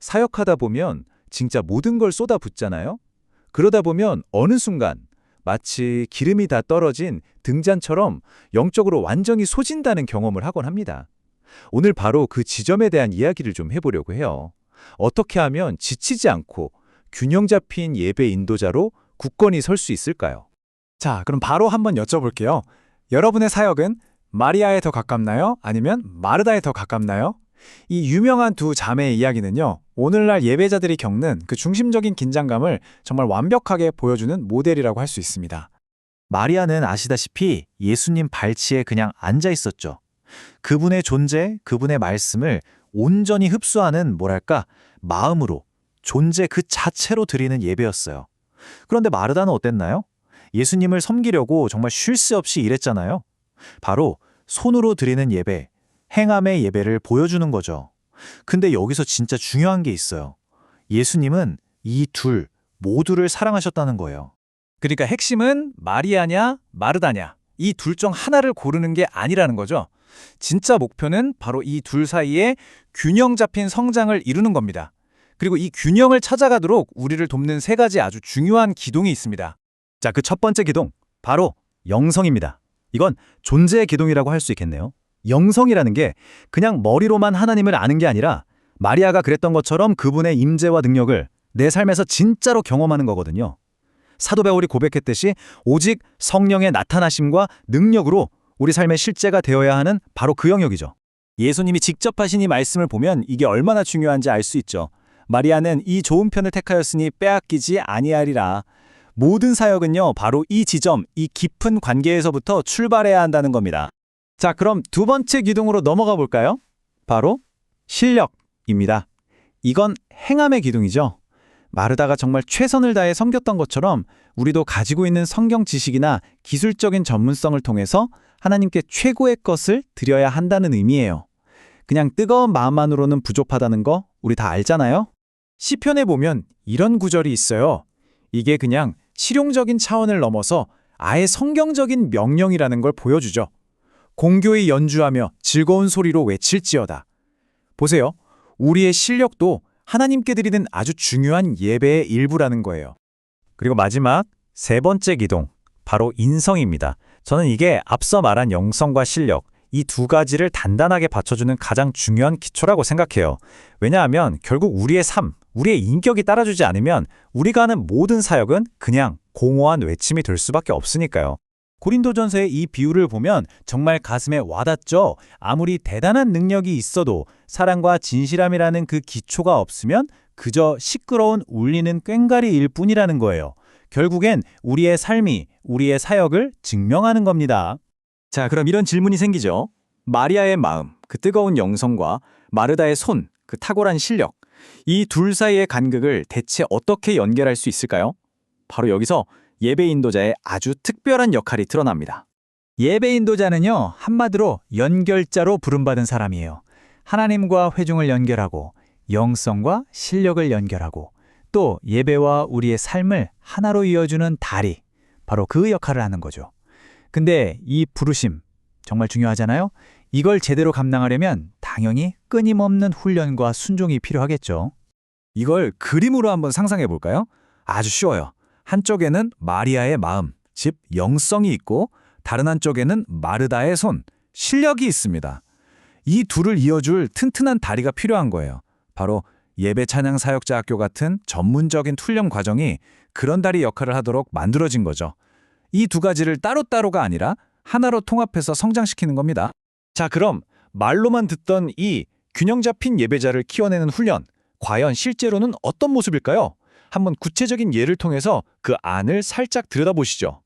사역하다 보면 진짜 모든 걸 쏟아붓잖아요? 그러다 보면 어느 순간 마치 기름이 다 떨어진 등잔처럼 영적으로 완전히 솟인다는 경험을 하곤 합니다. 오늘 바로 그 지점에 대한 이야기를 좀 해보려고 해요. 어떻게 하면 지치지 않고 균형 잡힌 예배 인도자로 굳건히 설 수 있을까요? 자, 그럼 바로 한번 여쭤볼게요. 여러분의 사역은 마리아에 더 가깝나요? 아니면 마르다에 더 가깝나요? 이 유명한 두 자매의 이야기는요, 오늘날 예배자들이 겪는 그 중심적인 긴장감을 정말 완벽하게 보여주는 모델이라고 할 수 있습니다. 마리아는 아시다시피 예수님 발치에 그냥 앉아 있었죠. 그분의 존재, 그분의 말씀을 온전히 흡수하는 뭐랄까, 마음으로, 존재 그 자체로 드리는 예배였어요. 그런데 마르다는 어땠나요? 예수님을 섬기려고 정말 쉴 새 없이 일했잖아요. 바로 손으로 드리는 예배, 행함의 예배를 보여주는 거죠. 근데 여기서 진짜 중요한 게 있어요. 예수님은 이 둘 모두를 사랑하셨다는 거예요. 그러니까 핵심은 마리아냐, 마르다냐, 이 둘 중 하나를 고르는 게 아니라는 거죠. 진짜 목표는 바로 이 둘 사이에 균형 잡힌 성장을 이루는 겁니다. 그리고 이 균형을 찾아가도록 우리를 돕는 세 가지 아주 중요한 기동이 있습니다. 자, 그 첫 번째 기동, 바로 영성입니다. 이건 존재의 기동이라고 할 수 있겠네요. 영성이라는 게 그냥 머리로만 하나님을 아는 게 아니라 마리아가 그랬던 것처럼 그분의 임재와 능력을 내 삶에서 진짜로 경험하는 거거든요. 사도 바울이 고백했듯이 오직 성령의 나타나심과 능력으로 우리 삶의 실제가 되어야 하는 바로 그 영역이죠. 예수님이 직접 하신 이 말씀을 보면 이게 얼마나 중요한지 알 수 있죠. 마리아는 이 좋은 편을 택하였으니 빼앗기지 아니하리라. 모든 사역은요, 바로 이 지점, 이 깊은 관계에서부터 출발해야 한다는 겁니다. 자, 그럼 두 번째 기둥으로 넘어가 볼까요? 바로 실력입니다. 이건 행함의 기둥이죠. 마르다가 정말 최선을 다해 섬겼던 것처럼 우리도 가지고 있는 성경 지식이나 기술적인 전문성을 통해서 하나님께 최고의 것을 드려야 한다는 의미예요. 그냥 뜨거운 마음만으로는 부족하다는 거 우리 다 알잖아요? 시편에 보면 이런 구절이 있어요. 이게 그냥 실용적인 차원을 넘어서 아예 성경적인 명령이라는 걸 보여주죠. 공교히 연주하며 즐거운 소리로 외칠지어다. 보세요. 우리의 실력도 하나님께 드리는 아주 중요한 예배의 일부라는 거예요. 그리고 마지막 세 번째 기동, 바로 인성입니다. 저는 이게 앞서 말한 영성과 실력, 이 두 가지를 단단하게 받쳐주는 가장 중요한 기초라고 생각해요. 왜냐하면 결국 우리의 삶, 우리의 인격이 따라주지 않으면 우리가 하는 모든 사역은 그냥 공허한 외침이 될 수밖에 없으니까요. 고린도전서의 이 비유를 보면 정말 가슴에 와닿죠. 아무리 대단한 능력이 있어도 사랑과 진실함이라는 그 기초가 없으면 그저 시끄러운 울리는 꽹과리일 뿐이라는 거예요. 결국엔 우리의 삶이 우리의 사역을 증명하는 겁니다. 자, 그럼 이런 질문이 생기죠. 마리아의 마음, 그 뜨거운 영성과 마르다의 손, 그 탁월한 실력, 이 둘 사이의 간극을 대체 어떻게 연결할 수 있을까요? 바로 여기서 예배 인도자의 아주 특별한 역할이 드러납니다. 예배 인도자는요, 한마디로 연결자로 부름받은 사람이에요. 하나님과 회중을 연결하고 영성과 실력을 연결하고 또 예배와 우리의 삶을 하나로 이어주는 다리, 바로 그 역할을 하는 거죠. 근데 이 부르심 정말 중요하잖아요. 이걸 제대로 감당하려면 당연히 끊임없는 훈련과 순종이 필요하겠죠. 이걸 그림으로 한번 상상해 볼까요? 아주 쉬워요. 한쪽에는 마리아의 마음, 즉 영성이 있고 다른 한쪽에는 마르다의 손, 실력이 있습니다. 이 둘을 이어줄 튼튼한 다리가 필요한 거예요. 바로 예배 찬양 사역자 학교 같은 전문적인 훈련 과정이 그런 다리 역할을 하도록 만들어진 거죠. 이 두 가지를 따로따로가 아니라 하나로 통합해서 성장시키는 겁니다. 자, 그럼 말로만 듣던 이 균형 잡힌 예배자를 키워내는 훈련, 과연 실제로는 어떤 모습일까요? 한번 구체적인 예를 통해서 그 안을 살짝 들여다보시죠.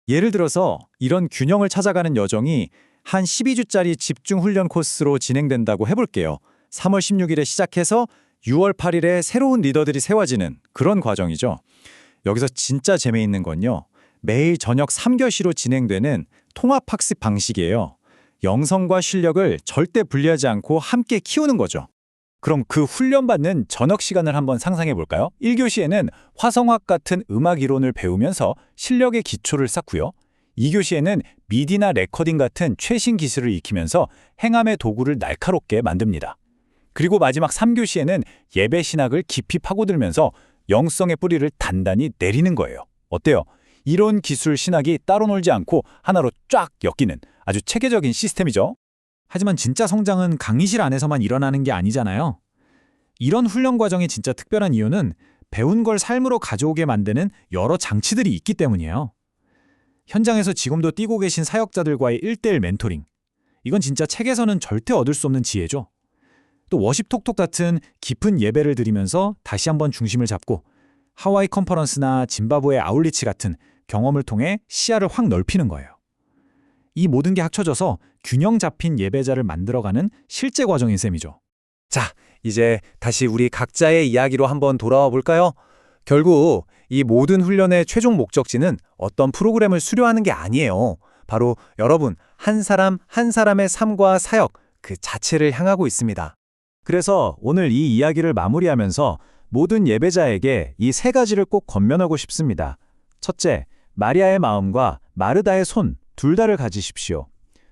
예를 들어서 이런 균형을 찾아가는 여정이 한 12주짜리 집중훈련 코스로 진행된다고 해볼게요. 3월 16일에 시작해서 6월 8일에 새로운 리더들이 세워지는 그런 과정이죠. 여기서 진짜 재미있는 건요. 매일 저녁 3교시로 진행되는 통합학습 방식이에요. 영성과 실력을 절대 분리하지 않고 함께 키우는 거죠. 그럼 그 훈련받는 저녁 시간을 한번 상상해 볼까요? 1교시에는 화성학 같은 음악 이론을 배우면서 실력의 기초를 쌓고요. 2교시에는 미디나 레코딩 같은 최신 기술을 익히면서 행함의 도구를 날카롭게 만듭니다. 그리고 마지막 3교시에는 예배 신학을 깊이 파고들면서 영성의 뿌리를 단단히 내리는 거예요. 어때요? 이론, 기술, 신학이 따로 놀지 않고 하나로 쫙 엮이는 아주 체계적인 시스템이죠. 하지만 진짜 성장은 강의실 안에서만 일어나는 게 아니잖아요. 이런 훈련 과정이 진짜 특별한 이유는 배운 걸 삶으로 가져오게 만드는 여러 장치들이 있기 때문이에요. 현장에서 지금도 뛰고 계신 사역자들과의 1:1 멘토링. 이건 진짜 책에서는 절대 얻을 수 없는 지혜죠. 또 워십톡톡 같은 깊은 예배를 드리면서 다시 한번 중심을 잡고 하와이 컨퍼런스나 짐바브웨 아울리치 같은 경험을 통해 시야를 확 넓히는 거예요. 이 모든 게 합쳐져서 균형 잡힌 예배자를 만들어가는 실제 과정인 셈이죠. 자, 이제 다시 우리 각자의 이야기로 한번 돌아와 볼까요? 결국 이 모든 훈련의 최종 목적지는 어떤 프로그램을 수료하는 게 아니에요. 바로 여러분 한 사람 한 사람의 삶과 사역 그 자체를 향하고 있습니다. 그래서 오늘 이 이야기를 마무리하면서 모든 예배자에게 이 세 가지를 꼭 권면하고 싶습니다. 첫째, 마리아의 마음과 마르다의 손 둘 다를 가지십시오.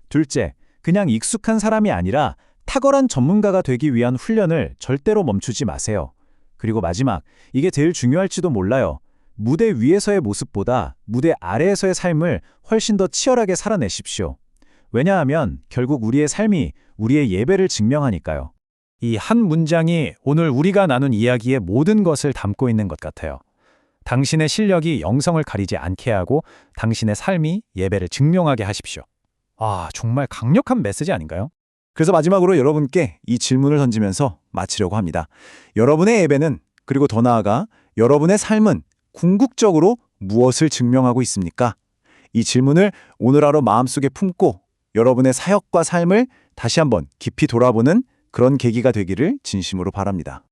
둘째, 그냥 익숙한 사람이 아니라 탁월한 전문가가 되기 위한 훈련을 절대로 멈추지 마세요. 그리고 마지막, 이게 제일 중요할지도 몰라요. 무대 위에서의 모습보다 무대 아래에서의 삶을 훨씬 더 치열하게 살아내십시오. 왜냐하면 결국 우리의 삶이 우리의 예배를 증명하니까요. 이 한 문장이 오늘 우리가 나눈 이야기의 모든 것을 담고 있는 것 같아요. 당신의 실력이 영성을 가리지 않게 하고 당신의 삶이 예배를 증명하게 하십시오. 아, 정말 강력한 메시지 아닌가요? 그래서 마지막으로 여러분께 이 질문을 던지면서 마치려고 합니다. 여러분의 예배는, 그리고 더 나아가 여러분의 삶은 궁극적으로 무엇을 증명하고 있습니까? 이 질문을 오늘 하루 마음속에 품고 여러분의 사역과 삶을 다시 한번 깊이 돌아보는 그런 계기가 되기를 진심으로 바랍니다.